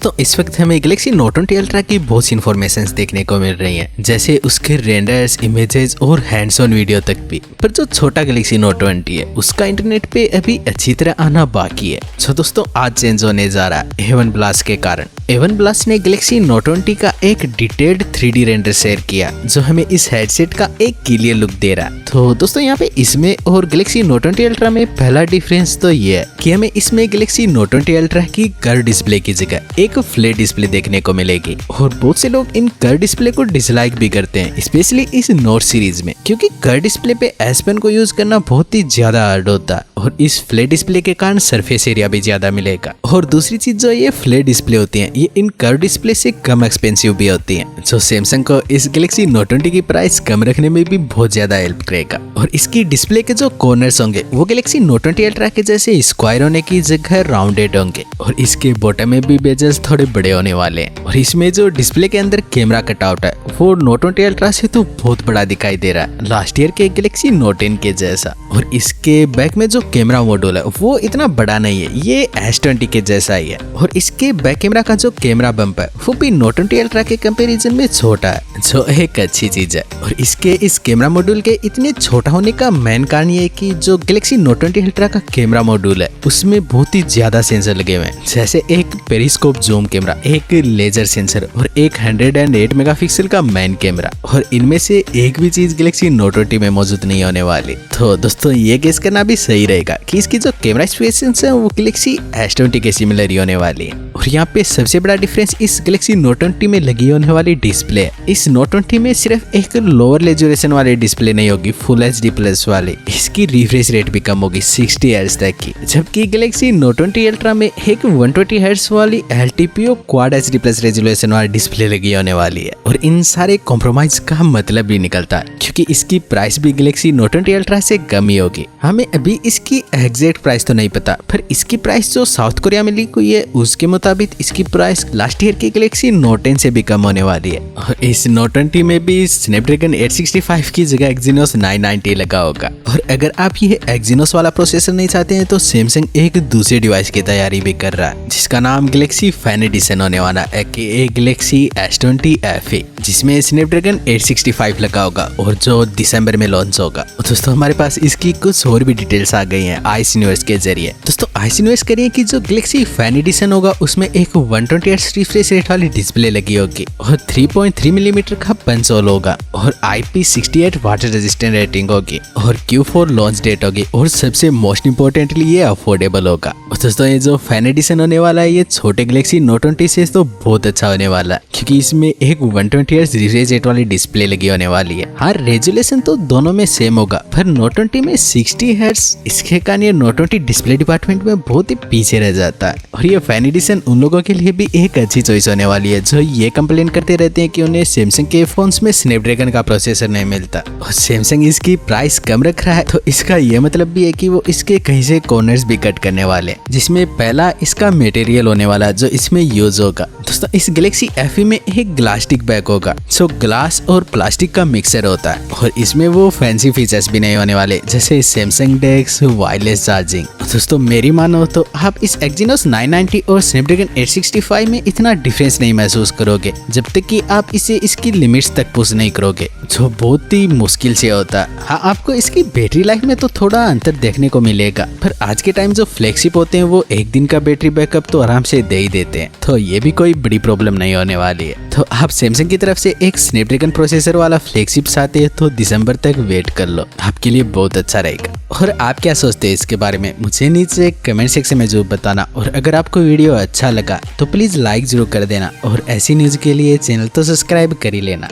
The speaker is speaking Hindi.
दोस्तों इस वक्त हमें गैलेक्सी नोट 20 अल्ट्रा की बहुत सी इन्फॉर्मेशन देखने को मिल रही हैं, जैसे उसके रेंडर्स, इमेजेस और हैंड्स ऑन वीडियो तक भी। पर जो छोटा गैलेक्सी नोट 20 है उसका इंटरनेट पे अभी अच्छी तरह आना बाकी है। तो दोस्तों आज चेंज होने जा रहा है A1 ब्लास्ट के कारण। A1 ब्लास्ट ने गैलेक्सी नोट 20 का एक डिटेल्ड 3D रेंडर शेयर किया जो हमें इस हेडसेट का एक क्लियर लुक दे रहा है। तो दोस्तों यहाँ पे इसमें और गैलेक्सी नोट 20 अल्ट्रा में पहला डिफरेंस तो ये है कि हमें इसमें गैलेक्सी नोट 20 अल्ट्रा की कर्व डिस्प्ले की जगह एक फ्लैट डिस्प्ले देखने को मिलेगी। और बहुत से लोग इन कर्व डिस्प्ले को डिसलाइक भी करते हैं, स्पेशली इस नोट सीरीज में, क्योंकि कर्व डिस्प्ले पे एस पेन को यूज करना बहुत ही ज्यादा हार्ड होता है और इस फ्लैट डिस्प्ले के कारण सरफेस एरिया भी ज्यादा मिलेगा। और दूसरी चीज जो ये फ्लैट डिस्प्ले होती है ये इन कर्व डिस्प्ले से कम एक्सपेंसिव भी होती है, जो सैमसंग को इस गैलेक्सी नोट 20 की प्राइस कम रखने में भी बहुत ज्यादा हेल्प करेगा। और इसकी डिस्प्ले के जो कॉर्नर्स होंगे वो गैलेक्सी नोट 20 अल्ट्रा के जैसे स्क्वायर होने की जगह राउंडेड होंगे और इसके बॉटम में भी बेजल्स थोड़े बड़े होने वाले हैं। और इसमें जो डिस्प्ले के अंदर कैमरा कटआउट है वो नोट 20 अल्ट्रा से तो बहुत बड़ा दिखाई दे रहा है, लास्ट ईयर के गैलेक्सी नोट 10 के जैसा। और इसके बैक में जो कैमरा मॉड्यूल है वो इतना बड़ा नहीं है, ये S20 के जैसा ही है। और इसके बैक कैमरा का जो कैमरा बम्प है वो भी नोट 20 अल्ट्रा के कंपैरिजन में छोटा है, जो एक अच्छी चीज है। और इसके इस कैमरा मॉड्यूल के इतने छोटा होने का मेन कारण ये है कि जो गैलेक्सी नोट 20 अल्ट्रा का कैमरा मॉड्यूल है उसमें बहुत ही ज्यादा सेंसर लगे हुए हैं, जैसे एक पेरिस्कोप जूम कैमरा, एक लेजर सेंसर और एक 108 मेगापिक्सल का मेन कैमरा। और इनमें से एक भी चीज गैलेक्सी नोट 20 में मौजूद नहीं होने वाली। तो दोस्तों ये गेस करना भी सही रहेगा कि इसकी जो कैमरा स्पेसिफिकेशंस है वो गैलेक्सी S20 के सिमिलर ही होने वाली है। और यहाँ पे सबसे बड़ा डिफरेंस इस गैलेक्सी नोट 20 में लगी होने वाली डिस्प्ले है। इस नोट 20 में सिर्फ एक लोअर रेजोल्यूशन वाली डिस्प्ले नहीं होगी, फुल HD प्लस वाली, इसकी रिफ्रेश रेट भी कम होगी 60 हर्ट्ज तक की। जबकि गैलेक्सी नोट 20 अल्ट्रा में एक 120 हर्ट्ज वाली LTPO quad HD plus resolution वाली डिस्प्ले लगी होने वाली है। और इन सारे कॉम्प्रोमाइज का मतलब भी निकलता है क्योंकि इसकी प्राइस भी गैलेक्सी नोट 20 अल्ट्रा से कम ही होगी। हमें अभी इसकी एग्जैक्ट प्राइस तो नहीं पता, पर इसकी प्राइस जो साउथ कोरिया में लीक हुई है उसके मुताबिक इसकी प्राइस लास्ट ईयर की गैलेक्सी नोट 10 से भी कम होने वाली है। और इस नोट 20 में भी स्नैपड्रैगन 865 की जगह एक्जीनोस 990 लगा होगा। और अगर आप ये एक्जीनोस वाला प्रोसेसर नहीं चाहते हैं तो सैमसंग एक दूसरे डिवाइस की तैयारी भी कर रहा है जिसका नाम गैलेक्सी फैन एडिशन होने वाला है, गैलेक्सी S20 FE, जिसमें स्नैपड्रैगन 865 लगा होगा और जो दिसंबर में लॉन्च होगा। दोस्तों हमारे पास इसकी कुछ और भी डिटेल्स आ गई हैं आइस न्यूज के जरिए। दोस्तों आइस न्यूज करिए कि जो गैलेक्सी फैन एडिशन होगा उसमें एक 120 हर्ट्ज रिफ्रेश रेट वाली डिस्प्ले लगी होगी और 3.3 मिलीमीटर का पंच होल होगा और IP68 वाटर रेजिस्टेंट रेटिंग होगी और Q4 लॉन्च डेट होगी और सबसे मोस्ट इम्पोर्टेंटली ये अफोर्डेबल होगा। दोस्तों ये जो फैन एडिशन होने वाला है ये छोटे गैलेक्सी नोट 20 से तो बहुत अच्छा होने वाला है क्योंकि इसमें एक 120 हर्ट्ज रिफ्रेश रेट वाली डिस्प्ले लगी होने वाली है। हाँ रेजोल्यूशन तो दोनों में सेम होगा पर नोट 20 में 60 हर्ट्ज, इसके कारण ये नोट 20 डिस्प्ले डिपार्टमेंट में बहुत ही पीछे रह जाता है। और ये फैन एडिशन उन लोगों के लिए भी एक अच्छी चॉइस होने वाली है जो ये कंप्लेन करते रहते हैं कि उन्हें सैमसंग के फोन्स में स्नैपड्रैगन का प्रोसेसर नहीं मिलता। और सैमसंग इसकी प्राइस कम रख रहा है तो इसका ये मतलब भी है कि वो इसके कहीं से कॉर्नर्स भी कट करने वाले हैं, जिसमें पहला इसका मटेरियल होने वाला जो इसमें यूज होगा। दोस्तों इस गैलेक्सी FE में एक ग्लास्टिक बैक होगा जो ग्लास और प्लास्टिक का मिक्सर होता है और इसमें वो फैंसी फीचर्स भी नहीं होने वाले जैसे सैमसंग डेस्क, वायरलेस चार्जिंग। दोस्तों मेरी मानो तो आप इस एक्जीनोस 990 और स्नैपड्रैगन 865 में इतना डिफरेंस नहीं महसूस करोगे जब तक कि आप इसे इसकी लिमिट्स तक पुश नहीं करोगे, जो बहुत ही मुश्किल से होता है। हाँ आपको इसकी बैटरी लाइफ में तो थोड़ा अंतर देखने को मिलेगा, पर आज के टाइम जो फ्लैगशिप होते हैं वो एक दिन का बैटरी बैकअप तो आराम से दे ही देते हैं, तो ये भी कोई बड़ी प्रॉब्लम नहीं होने वाली है। तो आप सैमसंग की तरफ से एक स्नैपड्रैगन प्रोसेसर वाला फ्लैगशिप चाहते हैं तो दिसंबर तक वेट कर लो, आपके लिए बहुत अच्छा रहेगा। और आप क्या सोचते हैं इसके बारे में मुझे नीचे कमेंट सेक्शन में जरूर बताना। और अगर आपको वीडियो अच्छा लगा तो प्लीज लाइक जरूर कर देना और ऐसी न्यूज के लिए चैनल तो सब्सक्राइब कर ही लेना।